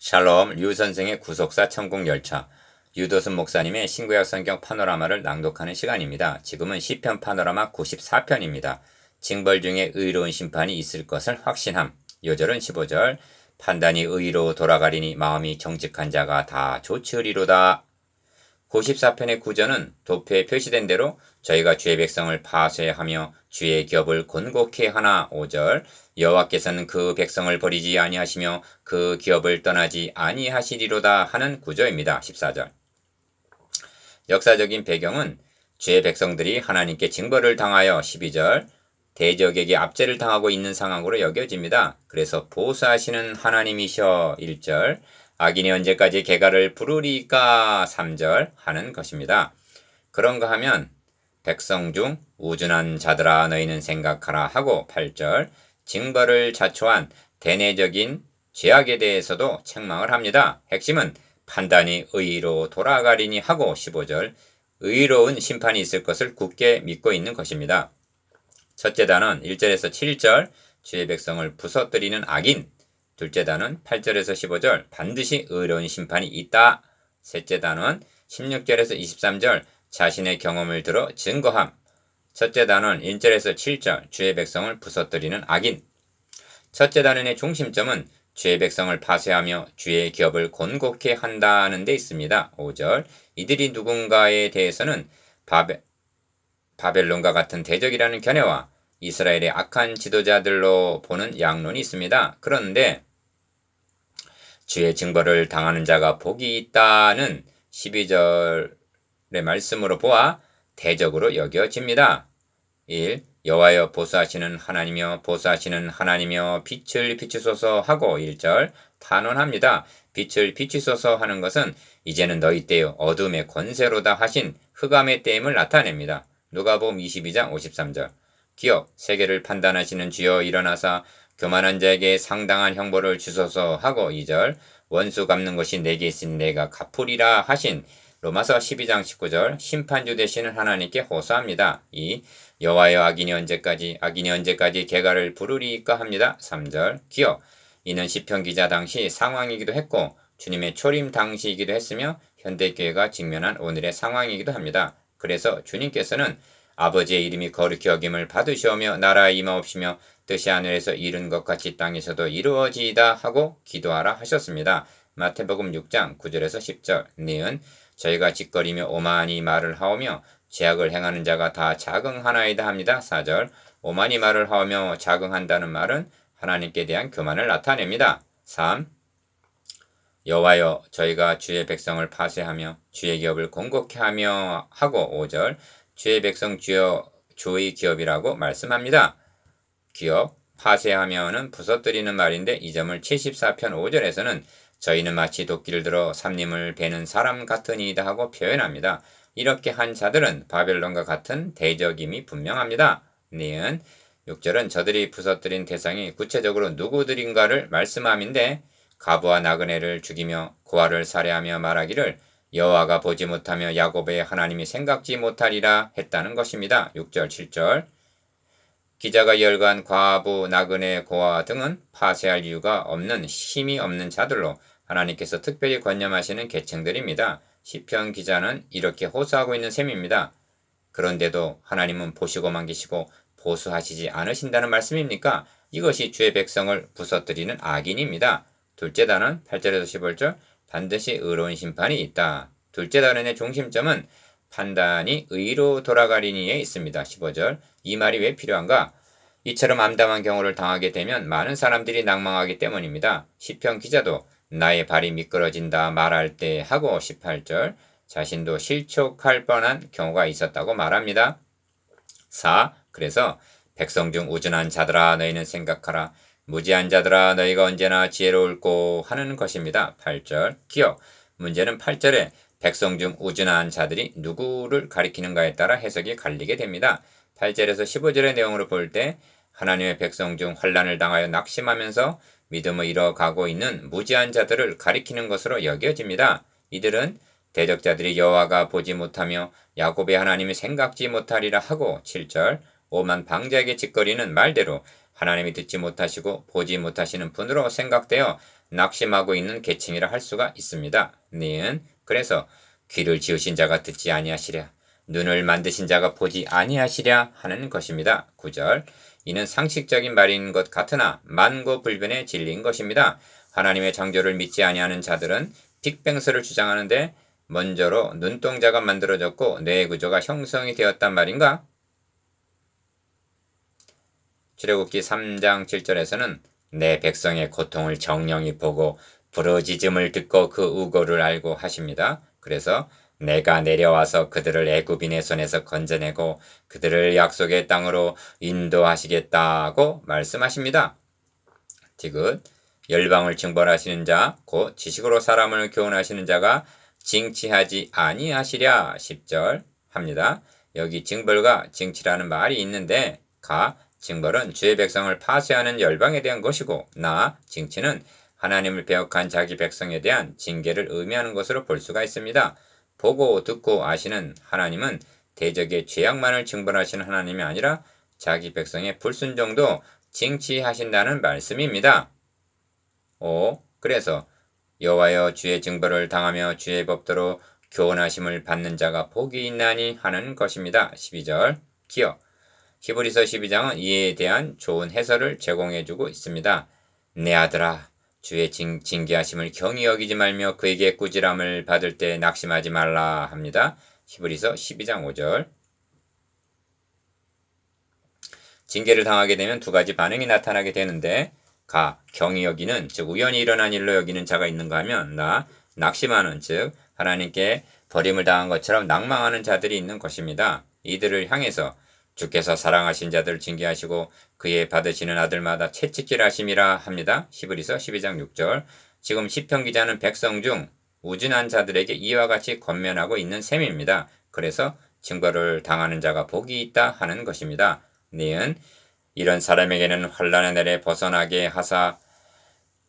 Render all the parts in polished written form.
샬롬 류 선생의 구속사 천국열차 유도순 목사님의 신구약 성경 파노라마를 낭독하는 시간입니다. 지금은 시편 파노라마 94편입니다. 징벌 중에 의로운 심판이 있을 것을 확신함. 요절은 15절 판단이 의로 돌아가리니 마음이 정직한 자가 다 조치으리로다. 94편의 구절은 도표에 표시된 대로 저희가 주의 백성을 파쇄하며 주의 기업을 곤곡케 하나. 5절 여호와께서는 그 백성을 버리지 아니하시며 그 기업을 떠나지 아니하시리로다 하는 구절입니다. 14절 역사적인 배경은 주의 백성들이 하나님께 징벌을 당하여 12절 대적에게 압제를 당하고 있는 상황으로 여겨집니다. 그래서 보수하시는 하나님이셔. 1절 악인이 언제까지 개가를 부르리까. 3절 하는 것입니다. 그런가 하면 백성 중 우준한 자들아 너희는 생각하라 하고 8절 징벌을 자초한 대내적인 죄악에 대해서도 책망을 합니다. 핵심은 판단이 의로 돌아가리니 하고 15절 의로운 심판이 있을 것을 굳게 믿고 있는 것입니다. 첫째 단은 1절에서 7절 주의 백성을 부서뜨리는 악인. 둘째 단은 8절에서 15절 반드시 의로운 심판이 있다. 셋째 단은 16절에서 23절 자신의 경험을 들어 증거함. 첫째 단은 1절에서 7절 주의 백성을 부서뜨리는 악인. 첫째 단원의 중심점은 주의 백성을 파쇄하며 주의 기업을 곤곡케 한다는 데 있습니다. 5절 이들이 누군가에 대해서는 바벨론과 같은 대적이라는 견해와 이스라엘의 악한 지도자들로 보는 양론이 있습니다. 그런데 주의 징벌을 당하는 자가 복이 있다는 12절의 말씀으로 보아 대적으로 여겨집니다. 1. 여호와여 보수하시는 하나님이여 보수하시는 하나님이여 빛을 비추소서 하고 1절 탄원합니다. 빛을 비추소서 하는 것은 이제는 너희 때요 어둠의 권세로다 하신 흑암의 때임을 나타냅니다. 누가복음 22장 53절 기업 세계를 판단하시는 주여 일어나사 교만한 자에게 상당한 형벌을 주소서 하고 2절 원수 갚는 것이 내게 있으니 내가 갚으리라 하신 로마서 12장 19절 심판주 되시는 하나님께 호소합니다. 2. 여호와여 악인이 언제까지 개가를 부르리까 합니다. 3절 기업 이는 시편 기자 당시 상황이기도 했고 주님의 초림 당시이기도 했으며 현대교회가 직면한 오늘의 상황이기도 합니다. 그래서 주님께서는 아버지의 이름이 거룩히 여김을 받으시오며 나라의 임하옵시며 뜻이 하늘에서 이룬 것 같이 땅에서도 이루어지이다 하고 기도하라 하셨습니다. 마태복음 6장 9절에서 10절 니은 저희가 짓거리며 오만이 말을 하오며 죄악을 행하는 자가 다 자긍하나이다 합니다. 4절 오만이 말을 하오며 자긍한다는 말은 하나님께 대한 교만을 나타냅니다. 3. 여호와여 저희가 주의 백성을 파쇄하며 주의 기업을 곤곡케 하며 하고 5절 주의 백성 주의 기업이라고 말씀합니다. 기업 파쇄하며는 부서뜨리는 말인데 이 점을 74편 5절에서는 저희는 마치 도끼를 들어 삼림을 베는 사람 같으니이다 하고 표현합니다. 이렇게 한 자들은 바벨론과 같은 대적임이 분명합니다. 니은 6절은 저들이 부서뜨린 대상이 구체적으로 누구들인가를 말씀함인데 가부와 나그네를 죽이며 고아를 살해하며 말하기를 여호와가 보지 못하며 야곱의 하나님이 생각지 못하리라 했다는 것입니다. 6절 7절 기자가 열간 과부, 나그네, 고아 등은 파쇄할 이유가 없는 힘이 없는 자들로 하나님께서 특별히 권념하시는 계층들입니다. 시편 기자는 이렇게 호소하고 있는 셈입니다. 그런데도 하나님은 보시고만 계시고 보수하시지 않으신다는 말씀입니까? 이것이 주의 백성을 부서뜨리는 악인입니다. 둘째 단은 8절에서 15절 반드시 의로운 심판이 있다. 둘째 단원의 중심점은 판단이 의로 돌아가리니에 있습니다. 15절 이 말이 왜 필요한가? 이처럼 암담한 경우를 당하게 되면 많은 사람들이 낭망하기 때문입니다. 시편 기자도 나의 발이 미끄러진다 말할 때 하고 18절 자신도 실족할 뻔한 경우가 있었다고 말합니다. 4. 그래서 백성 중 우준한 자들아 너희는 생각하라 무지한 자들아 너희가 언제나 지혜로울꼬 하는 것입니다. 8절 기억 문제는 8절에 백성 중 우준한 자들이 누구를 가리키는가에 따라 해석이 갈리게 됩니다. 8절에서 15절의 내용으로 볼 때 하나님의 백성 중 환난을 당하여 낙심하면서 믿음을 잃어가고 있는 무지한 자들을 가리키는 것으로 여겨집니다. 이들은 대적자들이 여호와가 보지 못하며 야곱의 하나님이 생각지 못하리라 하고 7절 오만 방자에게 짓거리는 말대로 하나님이 듣지 못하시고 보지 못하시는 분으로 생각되어 낙심하고 있는 계층이라 할 수가 있습니다. 니은 그래서 귀를 지으신 자가 듣지 아니하시랴 눈을 만드신 자가 보지 아니하시랴 하는 것입니다. 9절 이는 상식적인 말인 것 같으나 만고불변의 진리인 것입니다. 하나님의 창조를 믿지 아니하는 자들은 빅뱅스를 주장하는데 먼저로 눈동자가 만들어졌고 뇌의 구조가 형성이 되었단 말인가? 출애굽기 3장 7절에서는 내 백성의 고통을 정령이 보고 부르짖음을 듣고 그 우고를 알고 하십니다. 그래서 내가 내려와서 그들을 애굽인의 손에서 건져내고 그들을 약속의 땅으로 인도하시겠다고 말씀하십니다. 디귿 열방을 징벌하시는 자 곧 지식으로 사람을 교훈하시는 자가 징치하지 아니하시랴 10절 합니다. 여기 징벌과 징치라는 말이 있는데 가 징벌은 주의 백성을 파쇄하는 열방에 대한 것이고 나 징치는 하나님을 배역한 자기 백성에 대한 징계를 의미하는 것으로 볼 수가 있습니다. 보고 듣고 아시는 하나님은 대적의 죄악만을 징벌하시는 하나님이 아니라 자기 백성의 불순종도 징치하신다는 말씀입니다. 5. 그래서 여호와여 주의 징벌을 당하며 주의 법도로 교훈하심을 받는 자가 복이 있나니 하는 것입니다. 12절 기억 히브리서 12장은 이에 대한 좋은 해설을 제공해주고 있습니다. 내 아들아 주의 징계하심을 경히 여기지 말며 그에게 꾸지람을 받을 때 낙심하지 말라 합니다. 히브리서 12장 5절 징계를 당하게 되면 두 가지 반응이 나타나게 되는데 가 경히 여기는 즉 우연히 일어난 일로 여기는 자가 있는가 하면 나 낙심하는 즉 하나님께 버림을 당한 것처럼 낭망하는 자들이 있는 것입니다. 이들을 향해서 주께서 사랑하신 자들을 징계하시고 그의 받으시는 아들마다 채찍질하심이라 합니다. 히브리서 12장 6절 지금 시편 기자는 백성 중 우준한 자들에게 이와 같이 권면하고 있는 셈입니다. 그래서 징벌을 당하는 자가 복이 있다 하는 것입니다. 니은 이런 사람에게는 환난의 날에 벗어나게 하사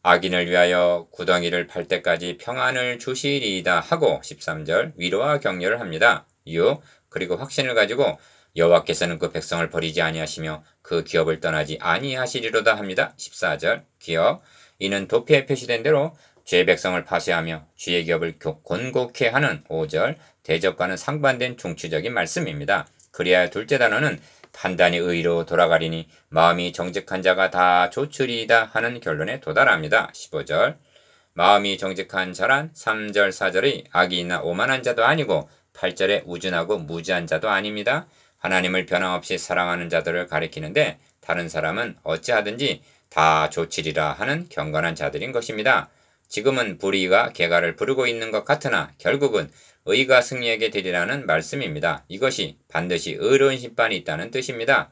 악인을 위하여 구덩이를 팔 때까지 평안을 주시리이다 하고 13절 위로와 격려를 합니다. 6. 그리고 확신을 가지고 여호와께서는 그 백성을 버리지 아니하시며 그 기업을 떠나지 아니하시리로다 합니다. 14절 기업 이는 도피에 표시된 대로 주의 백성을 파쇄하며 주의 기업을 곤곡해 하는 5절 대적과는 상반된 중추적인 말씀입니다. 그리하여 둘째 단어는 판단이 의로 돌아가리니 마음이 정직한 자가 다 조출이다 하는 결론에 도달합니다. 15절 마음이 정직한 자란 3절 4절의 악이 있나 오만한 자도 아니고 8절에 우준하고 무지한 자도 아닙니다. 하나님을 변함없이 사랑하는 자들을 가리키는데 다른 사람은 어찌하든지 다 조치리라 하는 경건한 자들인 것입니다. 지금은 불의가 개가를 부르고 있는 것 같으나 결국은 의가 승리하게 되리라는 말씀입니다. 이것이 반드시 의로운 심판이 있다는 뜻입니다.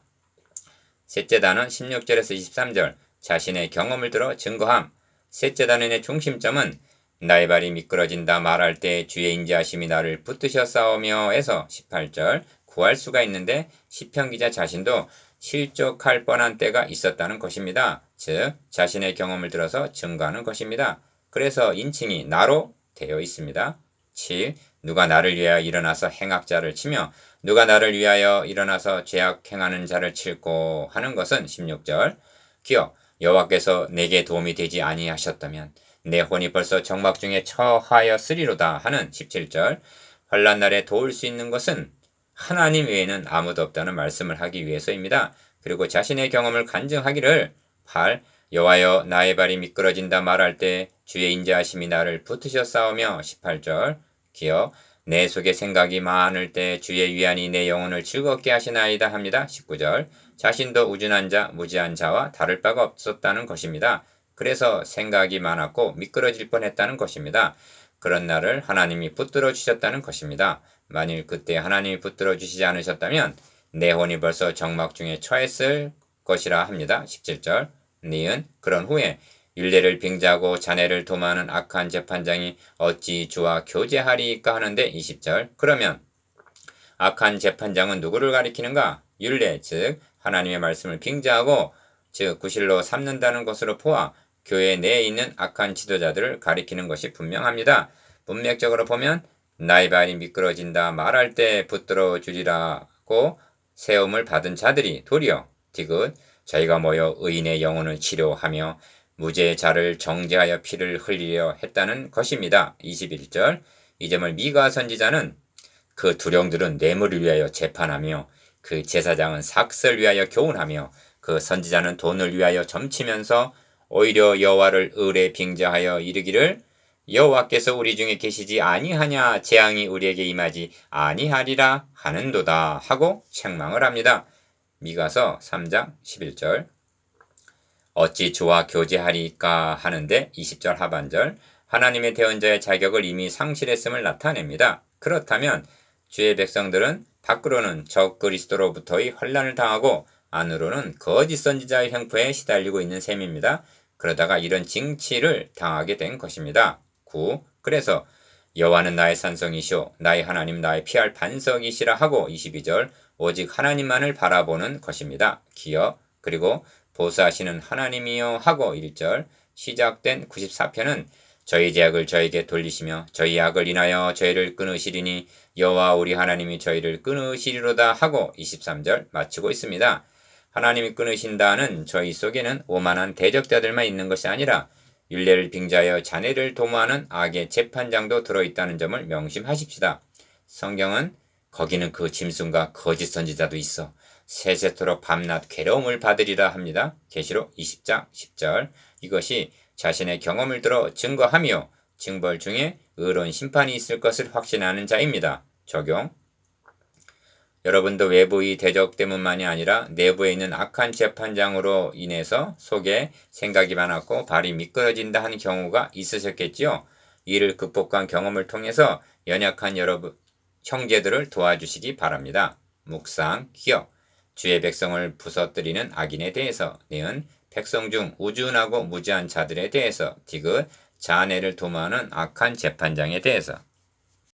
셋째 단원 16절에서 23절 자신의 경험을 들어 증거함. 셋째 단원의 중심점은 나의 발이 미끄러진다 말할 때 주의 인자하심이 나를 붙드셔 싸우며에서 18절 구할 수가 있는데 시편 기자 자신도 실족할 뻔한 때가 있었다는 것입니다. 즉 자신의 경험을 들어서 증거하는 것입니다. 그래서 인칭이 나로 되어 있습니다. 7. 누가 나를 위하여 일어나서 행악자를 치며 누가 나를 위하여 일어나서 죄악 행하는 자를 칠고 하는 것은 16절 기억 여호와께서 내게 도움이 되지 아니하셨다면 내 혼이 벌써 정막 중에 처하였으리로다 하는 17절 환난 날에 도울 수 있는 것은 하나님 외에는 아무도 없다는 말씀을 하기 위해서입니다. 그리고 자신의 경험을 간증하기를 8. 여호와여 나의 발이 미끄러진다 말할 때 주의 인자하심이 나를 붙으셔 싸우며 18절 기억 내 속에 생각이 많을 때 주의 위안이 내 영혼을 즐겁게 하시나이다 합니다. 19절 자신도 우준한 자 무지한 자와 다를 바가 없었다는 것입니다. 그래서 생각이 많았고 미끄러질 뻔했다는 것입니다. 그런 날을 하나님이 붙들어 주셨다는 것입니다. 만일 그때 하나님이 붙들어 주시지 않으셨다면 내 혼이 벌써 정막 중에 처했을 것이라 합니다. 17절 니은 그런 후에 율례를 빙자하고 자네를 도모하는 악한 재판장이 어찌 주와 교제하리이까 하는데 20절 그러면 악한 재판장은 누구를 가리키는가? 율례 즉 하나님의 말씀을 빙자하고 즉 구실로 삼는다는 것으로 포함 교회 내에 있는 악한 지도자들을 가리키는 것이 분명합니다. 문맥적으로 보면 나의 발이 미끄러진다 말할 때 붙들어 주리라고 세움을 받은 자들이 도리어 디귿 저희가 모여 의인의 영혼을 치료하며 무죄의 자를 정죄하여 피를 흘리려 했다는 것입니다. 21절. 이 점을 미가 선지자는 그 두령들은 뇌물을 위하여 재판하며 그 제사장은 삭슬 위하여 교훈하며 그 선지자는 돈을 위하여 점치면서 오히려 여호와를 을에 빙자하여 이르기를 여호와께서 우리 중에 계시지 아니하냐 재앙이 우리에게 임하지 아니하리라 하는도다 하고 책망을 합니다. 미가서 3장 11절. 어찌 주와 교제하리까 하는데 20절 하반절. 하나님의 대언자의 자격을 이미 상실했음을 나타냅니다. 그렇다면 주의 백성들은 밖으로는 적 그리스도로부터의 환난을 당하고 안으로는 거짓 선지자의 형포에 시달리고 있는 셈입니다. 그러다가 이런 징치를 당하게 된 것입니다. 9. 그래서 여호와는 나의 산성이시오 나의 하나님 나의 피할 반석이시라 하고 22절 오직 하나님만을 바라보는 것입니다. 기여 그리고 보수하시는 하나님이여 하고 1절 시작된 94편은 저희 죄악을 저에게 돌리시며 저희 악을 인하여 저희를 끊으시리니 여호와 우리 하나님이 저희를 끊으시리로다 하고 23절 마치고 있습니다. 하나님이 끊으신다는 저희 속에는 오만한 대적자들만 있는 것이 아니라 율례를 빙자하여 자네를 도모하는 악의 재판장도 들어있다는 점을 명심하십시다. 성경은 거기는 그 짐승과 거짓 선지자도 있어 세세토록 밤낮 괴로움을 받으리라 합니다. 계시록 20장 10절. 이것이 자신의 경험을 들어 증거하며 징벌 중에 의로운 심판이 있을 것을 확신하는 자입니다. 적용. 여러분도 외부의 대적 때문만이 아니라 내부에 있는 악한 재판장으로 인해서 속에 생각이 많았고 발이 미끄러진다 하는 경우가 있으셨겠지요. 이를 극복한 경험을 통해서 연약한 여러분 형제들을 도와주시기 바랍니다. 묵상, 기억. 주의 백성을 부서뜨리는 악인에 대해서 니은 백성 중 우준하고 무지한 자들에 대해서 디귿 자아내를 도모하는 악한 재판장에 대해서